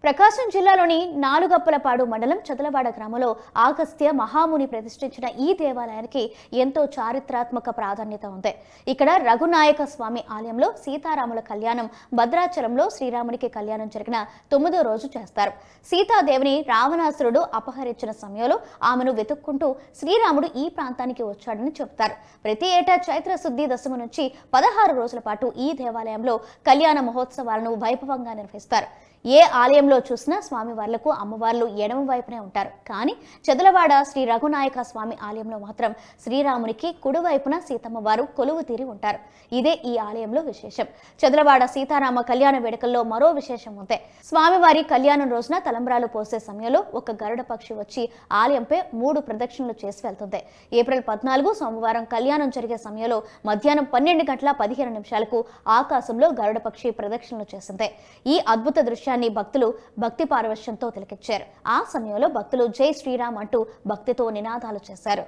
ప్రకాశం జిల్లాలోని నాలుగప్పలపాడు మండలం చదలవాడ గ్రామంలో అగస్త్య మహాముని ప్రతిష్ఠించిన ఈ దేవాలయానికి ఎంతో చారిత్రాత్మక ప్రాధాన్యత ఉంది. ఇక్కడ రఘునాయక స్వామి ఆలయంలో సీతారాముల కళ్యాణం, భద్రాచలంలో శ్రీరామునికి కళ్యాణం జరిగిన 9వ రోజు చేస్తారు. సీతాదేవిని రావణాసురుడు అపహరించిన సమయంలో ఆమెను వెతుక్కుంటూ శ్రీరాముడు ఈ ప్రాంతానికి వచ్చాడని చెబుతారు. ప్రతి ఏటా చైత్ర శుద్ధి దశమి నుంచి 16 రోజుల పాటు ఈ దేవాలయంలో కళ్యాణ మహోత్సవాలను వైభవంగా నిర్వహిస్తారు. ఏ ఆలయంలో చూసినా స్వామివార్లకు అమ్మవార్లు ఎడమ వైపునే ఉంటారు. కానీ చదలవాడ శ్రీ రఘునాయక స్వామి ఆలయంలో మాత్రం శ్రీరామునికి కుడివైపున సీతమ్మ వారు కొలువు తీరి ఉంటారు. ఇదే ఈ ఆలయంలో విశేషం. చదలవాడ సీతారామ కళ్యాణ వేడుకల్లో మరో విశేషం ఉంది. స్వామివారి కళ్యాణం రోజున తలంబ్రాలు పోసే సమయంలో ఒక గరుడ పక్షి వచ్చి ఆలయంపై 3 ప్రదక్షిణలు చేసి వెళ్తుంది. ఏప్రిల్ 14 సోమవారం కళ్యాణం జరిగే సమయంలో మధ్యాహ్నం 12 గంటల 15 నిమిషాలకు ఆకాశంలో గరుడ పక్షి ప్రదక్షిణలు చేసింది. ఈ అద్భుత దృశ్యాన్ని భక్తులు భక్తి పారవశ్యంతో తిలకించారు. ఆ సమయంలో భక్తులు జై శ్రీరామ్ అంటూ భక్తితో నినాదాలు చేశారు.